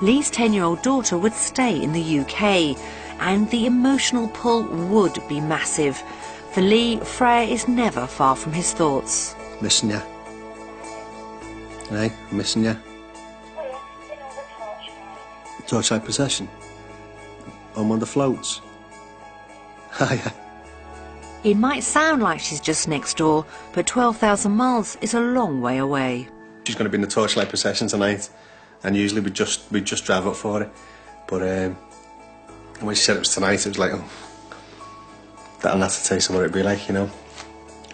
Speaker 2: Lee's 10-year-old daughter would stay in the UK, and the emotional pull would be massive. For Lee, Freya is never far from his thoughts.
Speaker 7: Missing you. Hey, missing you. Torchlight procession. I'm on the floats. Yeah.
Speaker 2: It might sound like she's just next door, but 12,000 miles is a long way away.
Speaker 7: She's going to be in the torchlight procession tonight, and usually we just drive up for it. But when she said it was tonight, it was like, oh, that'll have to taste of what it'd be like, you know.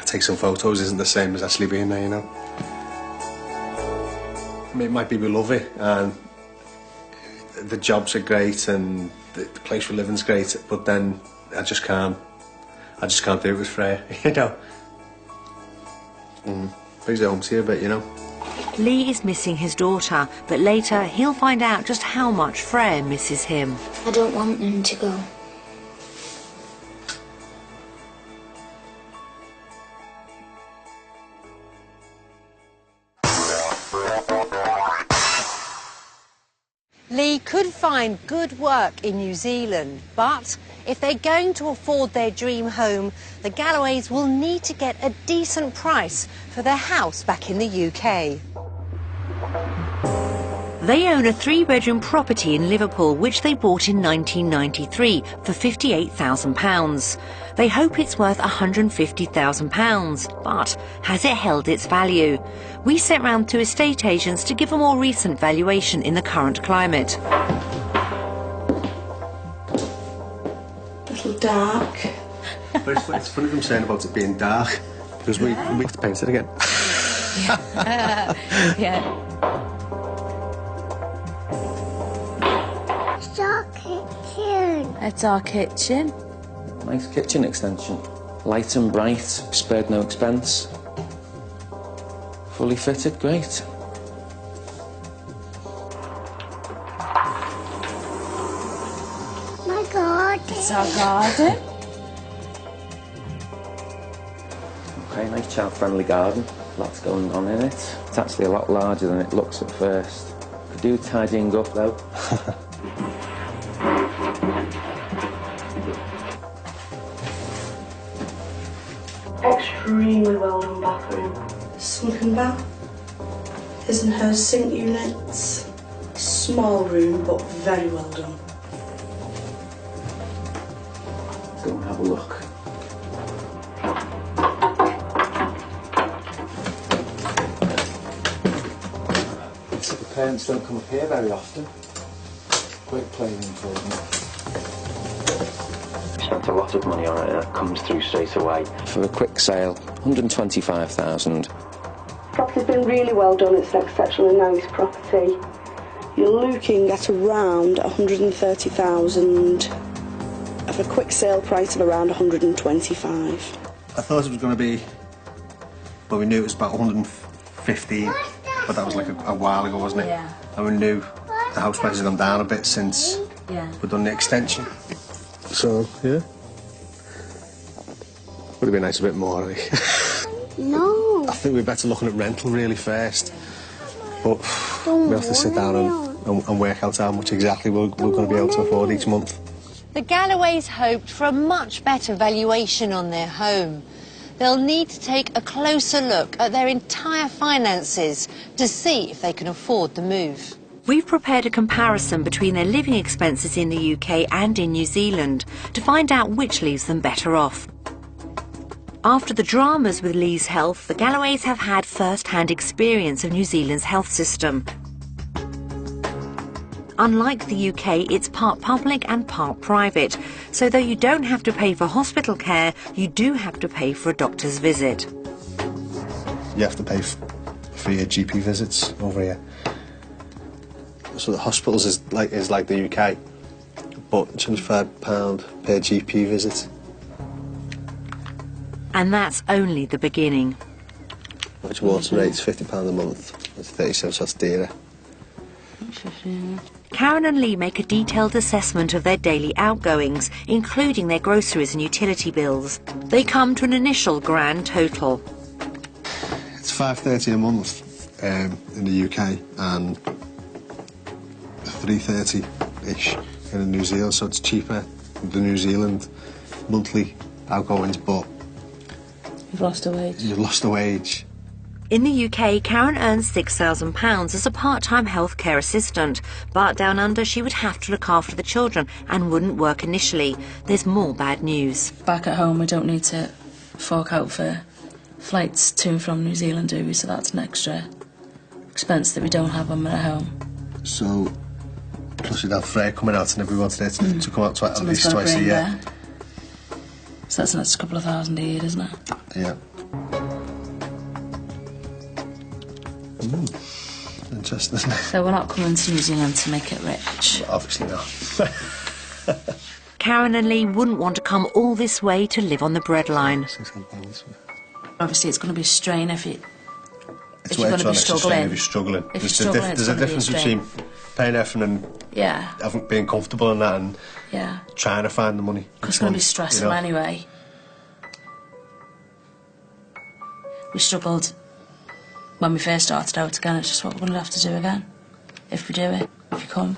Speaker 7: Take some photos isn't the same as actually being there, you know. It might be we love it, and the jobs are great, and the place we live in's great, but then I just can't do it with Freya, you know. Brings it home to you a bit, you know.
Speaker 2: Lee is missing his daughter, but later he'll find out just how much Freya misses him.
Speaker 5: I don't want them to go.
Speaker 1: Lee could find good work in New Zealand, but if they're going to afford their dream home, the Galloways will need to get a decent price for their house back in the UK.
Speaker 2: They own a 3-bedroom property in Liverpool, which they bought in 1993 for £58,000. They hope it's worth £150,000, but has it held its value? We sent round to estate agents to give a more recent valuation in the current climate.
Speaker 13: A little dark.
Speaker 7: But it's funny them saying about it being dark, because we have to paint it again.
Speaker 1: Yeah.
Speaker 9: It's our kitchen.
Speaker 12: Nice kitchen extension. Light and bright, spared no expense. Fully fitted, great.
Speaker 5: My garden.
Speaker 9: It's our garden.
Speaker 12: Okay, nice child-friendly garden. Lots going on in it. It's actually a lot larger than it looks at first. Could do tidying up though.
Speaker 13: Extremely well done bathroom. Sunken bath. His and her sink units. Small room, but very well done.
Speaker 12: Let's go and have a look. So the parents don't come up here very often. Great playroom for them. Spent a lot of money on it and it comes through straight away. For a quick sale, 125,000.
Speaker 13: Property's been really well done. It's an exceptionally nice property. You're looking at around 130,000 at a quick sale price of around 125.
Speaker 7: I thought it was going to be, well, we knew it was about 115, but that was like a while ago, wasn't it?
Speaker 3: Yeah.
Speaker 7: And we knew the house prices had gone down a bit since we'd done the extension. So, yeah. Would have been nice a bit more, I think.
Speaker 5: No.
Speaker 7: I think we're better looking at rental really first. But we have to sit down and work out how much exactly we're going to be able to afford each month.
Speaker 1: The Galloways hoped for a much better valuation on their home. They'll need to take a closer look at their entire finances to see if they can afford the move.
Speaker 2: We've prepared a comparison between their living expenses in the UK and in New Zealand to find out which leaves them better off. After the dramas with Lee's health, the Galloways have had first-hand experience of New Zealand's health system. Unlike the UK, it's part public and part private, so though you don't have to pay for hospital care, you do have to pay for a doctor's visit.
Speaker 7: You have to pay for your GP visits over here. So the hospitals is like the UK, but £25 per GP visit.
Speaker 2: And that's only the beginning.
Speaker 7: Which water rate's £50 a month. It's 37, so that's dearer.
Speaker 2: Karen and Lee make a detailed assessment of their daily outgoings, including their groceries and utility bills. They come to an initial grand total.
Speaker 7: It's $5.30 a month in the UK and $3.30-ish in New Zealand, so it's cheaper than New Zealand monthly outgoings, but
Speaker 3: you've lost a wage.
Speaker 7: You've lost a wage.
Speaker 2: In the UK, Karen earns £6,000 as a part-time healthcare assistant, but down under she would have to look after the children and wouldn't work initially. There's more bad news.
Speaker 3: Back at home, we don't need to fork out for flights to and from New Zealand, do we? So that's an extra expense that we don't have when we're at home.
Speaker 7: So, plus you'd have Freya coming out and everyone's there to come out at least twice a year.
Speaker 3: So that's an extra couple of thousand a year, isn't it?
Speaker 7: Yeah. Interesting, isn't it?
Speaker 3: So we're not coming to New Zealand to make it rich.
Speaker 7: Well, obviously not.
Speaker 2: Karen and Lee wouldn't want to come all this way to live on the breadline.
Speaker 3: Obviously, it's going to be a strain if you're
Speaker 7: going
Speaker 3: to be struggling.
Speaker 7: If you're struggling.
Speaker 3: If you're struggling,
Speaker 7: there's a difference between paying everything and being comfortable in that and trying to find the money.
Speaker 3: Because it's going to be stressful anyway. We struggled when we first started out again. It's just what we're going to have to do again. If we do it, if you come.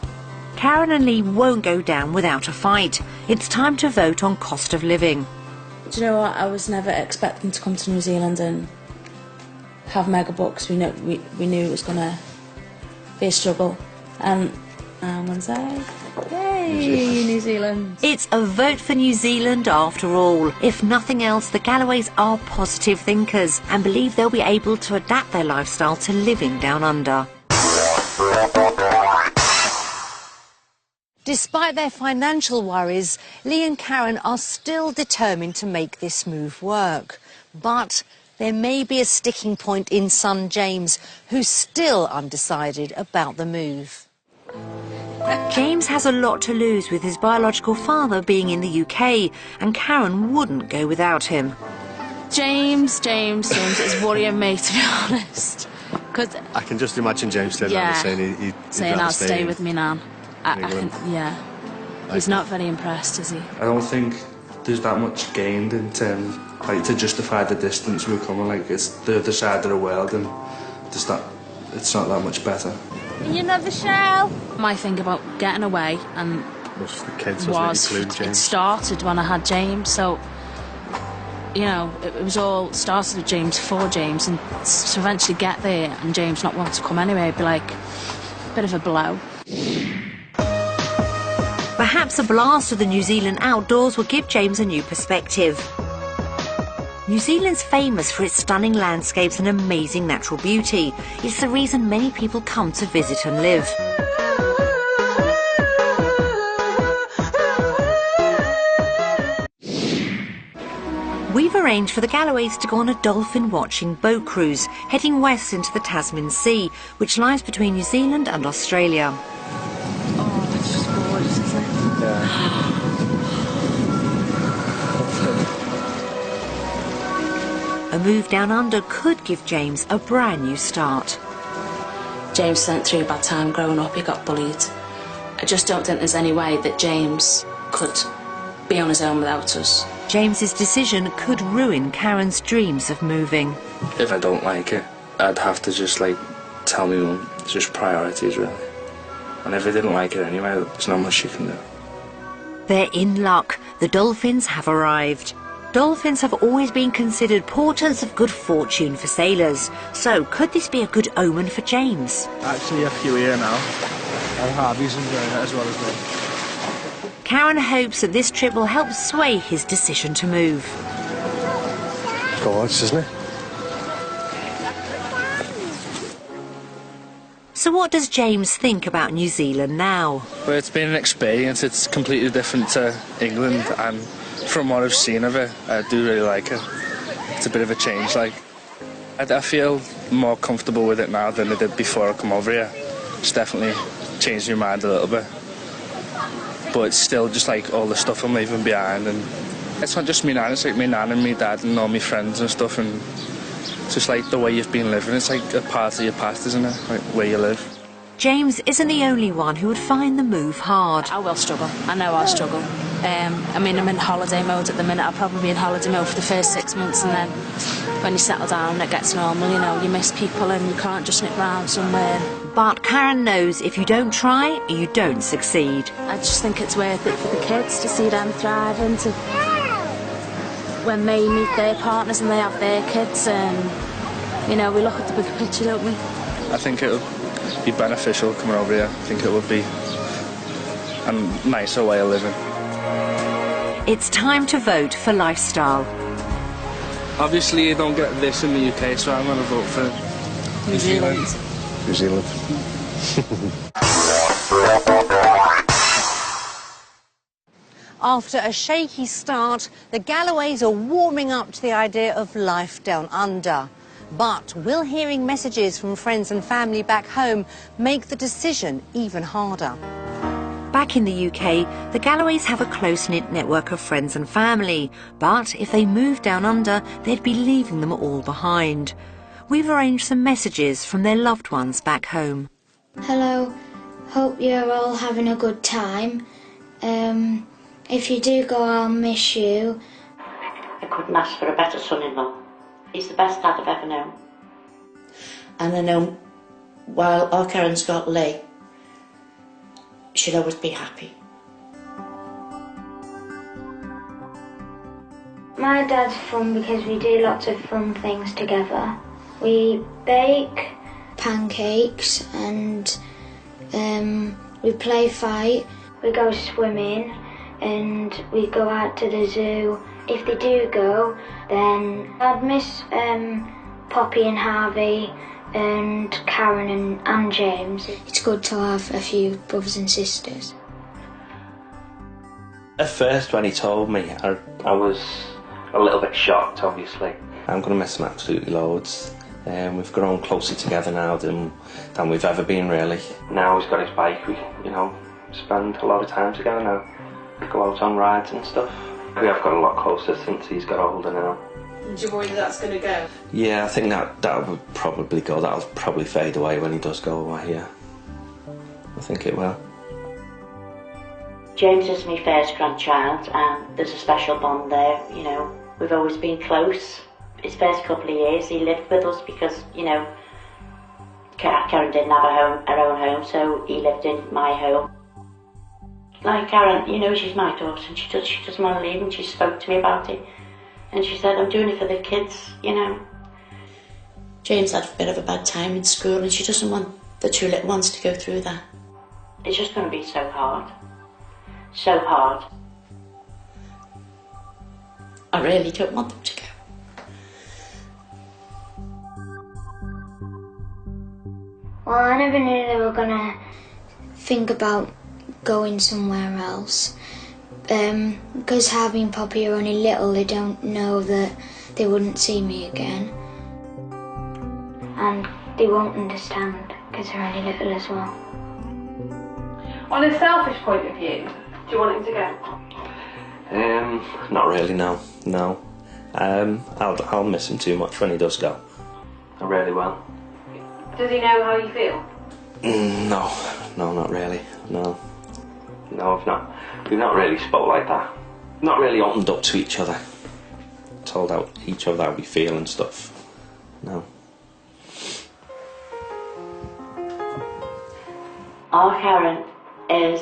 Speaker 2: Karen and Lee won't go down without a fight. It's time to vote on cost of living.
Speaker 3: Do you know what? I was never expecting to come to New Zealand and have mega bucks. We knew it was going to be a struggle. And Wednesday, yay, New Zealand.
Speaker 2: It's a vote for New Zealand after all. If nothing else, the Galloways are positive thinkers and believe they'll be able to adapt their lifestyle to living down under.
Speaker 1: Despite their financial worries, Lee and Karen are still determined to make this move work. But there may be a sticking point in son James, who's still undecided about the move.
Speaker 2: James has a lot to lose with his biological father being in the UK, and Karen wouldn't go without him.
Speaker 4: James is worrying me, to be honest. Cause
Speaker 7: I can just imagine James saying he'd
Speaker 3: saying I'll stay with me now. He's not very impressed, is he?
Speaker 6: I don't think there's that much gained in terms, like, to justify the distance we're coming. Like, it's the other side of the world, and it's not that much better.
Speaker 9: You know the shell.
Speaker 3: My thing about getting away and
Speaker 7: was the kids, wasn't it?
Speaker 3: It started when I had James, so you know it was all started with James for James, and to eventually get there and James not want to come anyway, it'd be like a bit of a blow.
Speaker 2: Perhaps a blast of the New Zealand outdoors will give James a new perspective. New Zealand's famous for its stunning landscapes and amazing natural beauty. It's the reason many people come to visit and live. We've arranged for the Galloways to go on a dolphin-watching boat cruise, heading west into the Tasman Sea, which lies between New Zealand and Australia.
Speaker 3: Oh, that's just gorgeous, isn't it?
Speaker 2: A move down under could give James a brand new start.
Speaker 4: James went through a bad time growing up, he got bullied. I just don't think there's any way that James could be on his own without us.
Speaker 2: James's decision could ruin Karen's dreams of moving.
Speaker 6: If I don't like it, I'd have to just tell me mum, it's just priorities really. And if I didn't like it anyway, there's not much you can do.
Speaker 2: They're in luck. The dolphins have arrived. Dolphins have always been considered portents of good fortune for sailors. So could this be a good omen for James?
Speaker 16: Actually a few here now. And Harvey's enjoying it as well as me.
Speaker 2: Karen hopes that this trip will help sway his decision to move.
Speaker 7: Gorgeous, isn't it?
Speaker 2: So what does James think about New Zealand now?
Speaker 6: Well, it's been an experience. It's completely different to England, and from what I've seen of it, I do really like it. It's a bit of a change. I feel more comfortable with it now than I did before I come over here. It's definitely changed my mind a little bit. But it's still just all the stuff I'm leaving behind, and it's not just me nan, it's my nan and my dad and all my friends and stuff, and it's just the way you've been living. It's a part of your past, isn't it? Where you live.
Speaker 2: James isn't the only one who would find the move hard.
Speaker 4: I will struggle. I know I'll struggle. I'm in holiday mode at the minute. I'll probably be in holiday mode for the first 6 months, and then when you settle down, it gets normal. You miss people, and you can't just nip round somewhere.
Speaker 2: But Karen knows if you don't try, you don't succeed.
Speaker 4: I just think it's worth it for the kids to see them thriving, when they meet their partners and they have their kids, and we look at the big picture, don't we?
Speaker 6: I think it would be beneficial coming over here. I think it would be a nicer way of living.
Speaker 2: It's time to vote for lifestyle.
Speaker 6: Obviously you don't get this in the UK, so I'm going to vote for New Zealand.
Speaker 7: New Zealand.
Speaker 1: After a shaky start, the Galloways are warming up to the idea of life down under. But will hearing messages from friends and family back home make the decision even harder?
Speaker 2: Back in the UK, the Galloways have a close-knit network of friends and family, but if they moved down under, they'd be leaving them all behind. We've arranged some messages from their loved ones back home.
Speaker 5: Hello, hope you're all having a good time. If you do go, I'll miss you.
Speaker 17: I couldn't ask for a better son-in-law. He's the best dad I've ever known. And I know while our Karen's got Lee, she'll always be happy.
Speaker 5: My dad's fun because we do lots of fun things together. We bake pancakes and we play fight. We go swimming and we go out to the zoo. If they do go, then I'd miss Poppy and Harvey and Karen and James. It's good to have a few brothers and sisters.
Speaker 12: At first, when he told me, I was a little bit shocked, obviously. I'm going to miss him absolutely loads. We've grown closer together now than we've ever been, really. Now he's got his bike, we, spend a lot of time together now. Go out on rides and stuff. We have got a lot closer since he's got older now.
Speaker 10: Do you worry that's going to go?
Speaker 12: Yeah, I think that would probably go. That'll probably fade away when he does go away, yeah. I think it will.
Speaker 17: James is my first grandchild and there's a special bond there, We've always been close. His first couple of years he lived with us because, Karen didn't have her own home, so he lived in my home. Like Karen, she's my daughter and she doesn't want to leave, and she spoke to me about it. And she said, I'm doing it for the kids, James had a bit of a bad time in school and she doesn't want the two little ones to go through that. It's just going to be so hard. So hard. I really don't want them to go.
Speaker 5: Well, I never knew they were gonna think about going somewhere else. Because Harvey and Poppy are only little, they don't know that they wouldn't see me again. And they won't understand because they're only little as well.
Speaker 9: On a selfish point of view, do you want him to go?
Speaker 12: Not really, no. I'll miss him too much when he does go. I really will.
Speaker 9: Does he know how you feel?
Speaker 12: No, not really. No, we've not really spoke like that. Not really opened up to each other. Told out each other how we feel and stuff. No.
Speaker 17: Our Karen is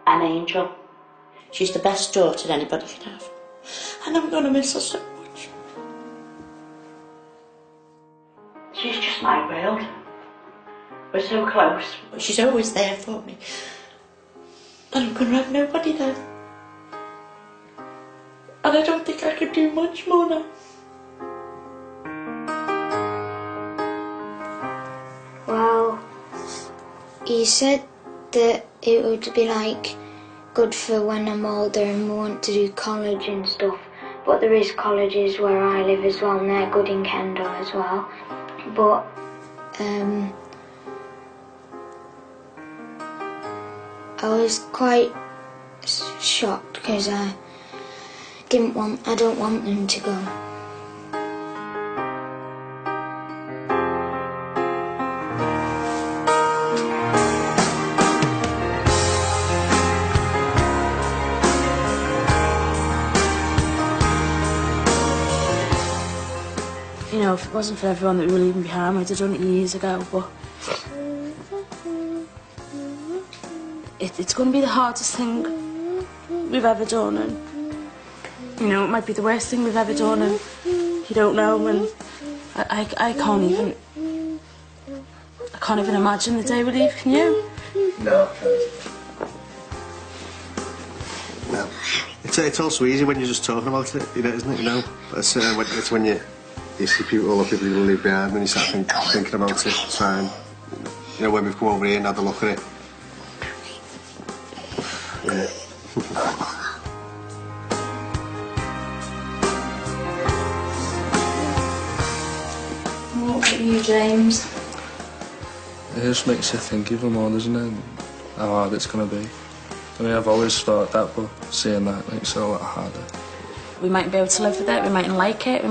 Speaker 17: an angel. She's the best daughter anybody could have. And I'm going to miss her so much. She's just my world. We're so close, but she's always there for me. And I'm going to have nobody then. And I don't think I could do much more now.
Speaker 5: Well, he said that it would be like good for when I'm older and want to do college and stuff. But there is colleges where I live as well, and they're good in Kendal as well. But I was quite shocked because I don't want them to go.
Speaker 3: You know, if it wasn't for everyone that we were leaving behind, we'd have done it years ago, but it's going to be the hardest thing we've ever done, and you know, it might be the worst thing we've ever done, and you don't know, and I can't even imagine the day we leave, can you?
Speaker 7: No, no. It's also easy when you're just talking about it, you know, isn't it? You know, it's when you see people, all the people you leave behind, when you start thinking about it. So, you know, when we've come over here and had a look at it. Yeah.
Speaker 3: What about you, James?
Speaker 6: It just makes you think even more, doesn't it? How hard it's going to be. I mean, I've always thought that, but seeing that makes it a lot harder.
Speaker 3: We mightn't be able to live with it, we mightn't like it, we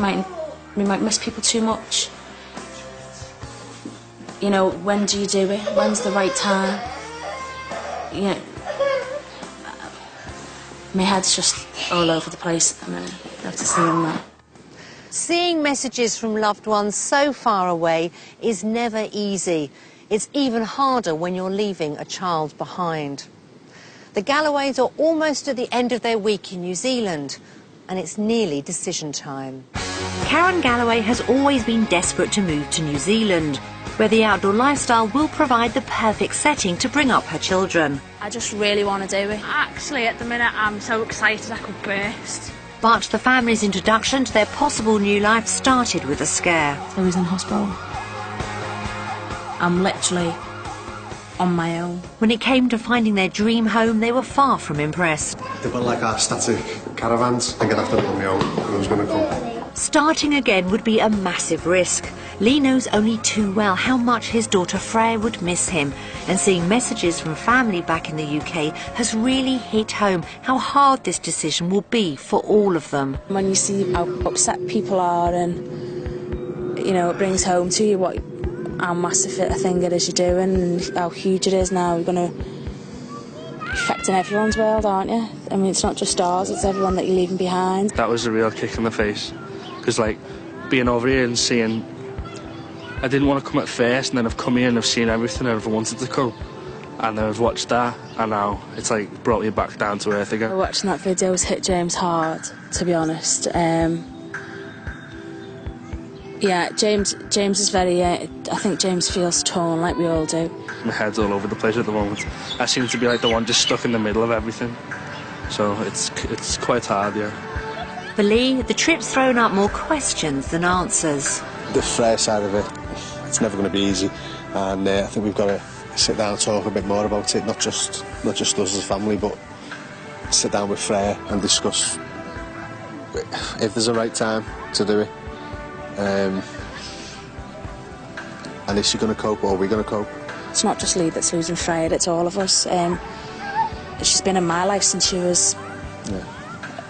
Speaker 3: might miss people too much. You know, when do you do it? When's the right time? You know, my head's just all over the place at the minute after seeing that.
Speaker 1: Seeing messages from loved ones so far away is never easy. It's even harder when you're leaving a child behind. The Galloways are almost at the end of their week in New Zealand, and it's nearly decision time.
Speaker 2: Karen Galloway has always been desperate to move to New Zealand, where the outdoor lifestyle will provide the perfect setting to bring up her children.
Speaker 9: I just really want to do it. Actually, at the minute, I'm so excited I could burst.
Speaker 2: But the family's introduction to their possible new life started with a scare.
Speaker 3: I was in hospital. I'm literally on my own.
Speaker 2: When it came to finding their dream home, they were far from impressed.
Speaker 7: They were like our static caravans. I'm going to have to build my own. Who's going to come?
Speaker 2: Starting again would be a massive risk. Lee knows only too well how much his daughter Freya would miss him, and seeing messages from family back in the UK has really hit home how hard this decision will be for all of them.
Speaker 3: When you see how upset people are, and you know, it brings home to you how massive a thing it is you're doing and how huge it is now. You're going to affecting everyone's world, aren't you? I mean, it's not just ours, it's everyone that you're leaving behind.
Speaker 6: That was a real kick in the face. Because, like, being over here and seeing... I didn't want to come at first, and then I've come here and I've seen everything I ever wanted to come. And then I've watched that, and now it's, like, brought me back down to earth again.
Speaker 3: Watching that video has hit James hard, to be honest. Yeah, James is very... I think James feels torn, like we all do.
Speaker 6: My head's all over the place at the moment. I seem to be, like, the one just stuck in the middle of everything. So it's quite hard, yeah.
Speaker 2: For Lee, the trip's thrown up more questions than answers.
Speaker 7: The Freya side of it, it's never going to be easy, and I think we've got to sit down and talk a bit more about it, not just us as a family, but sit down with Freya and discuss if there's a right time to do it. And is she going to cope, or are we going to cope?
Speaker 3: It's not just Lee that's losing Freya, it's all of us. She's been in my life since she was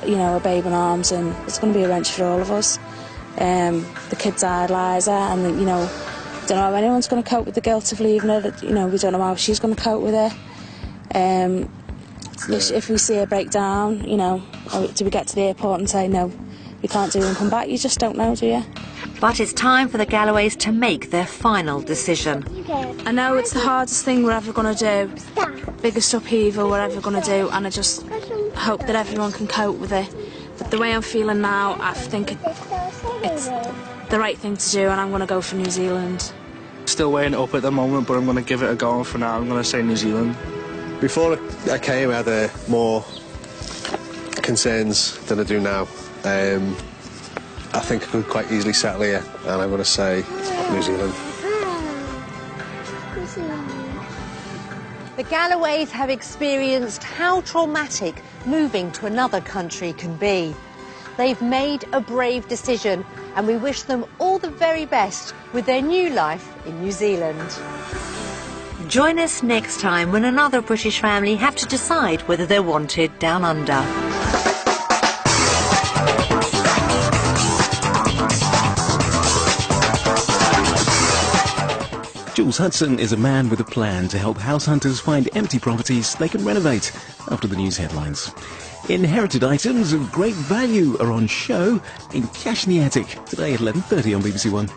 Speaker 3: you know, a babe in arms, and it's going to be a wrench for all of us. The kids idolise her, and you know, don't know how anyone's going to cope with the guilt of leaving her. You know, we don't know how she's going to cope with it. If we see her break down, you know, or do we get to the airport and say no, we can't do it and come back? You just don't know, do you?
Speaker 2: But it's time for the Galloways to make their final decision.
Speaker 3: I know it's the hardest thing we're ever going to do, biggest upheaval we're ever going to do, and I just hope that everyone can cope with it. But the way I'm feeling now, I think it's the right thing to do, and I'm going to go for New Zealand.
Speaker 16: Still weighing it up at the moment, but I'm going to give it a go, and for now I'm going to say New Zealand.
Speaker 7: Before I came, I had more concerns than I do now. I think I could quite easily settle here, and I'm going to say New Zealand.
Speaker 1: The Galloways have experienced how traumatic moving to another country can be. They've made a brave decision, and we wish them all the very best with their new life in New Zealand.
Speaker 2: Join us next time when another British family have to decide whether they're wanted down under.
Speaker 18: Jules Hudson is a man with a plan to help house hunters find empty properties they can renovate after the news headlines. Inherited items of great value are on show in Cash in the Attic today at 11:30 on BBC One.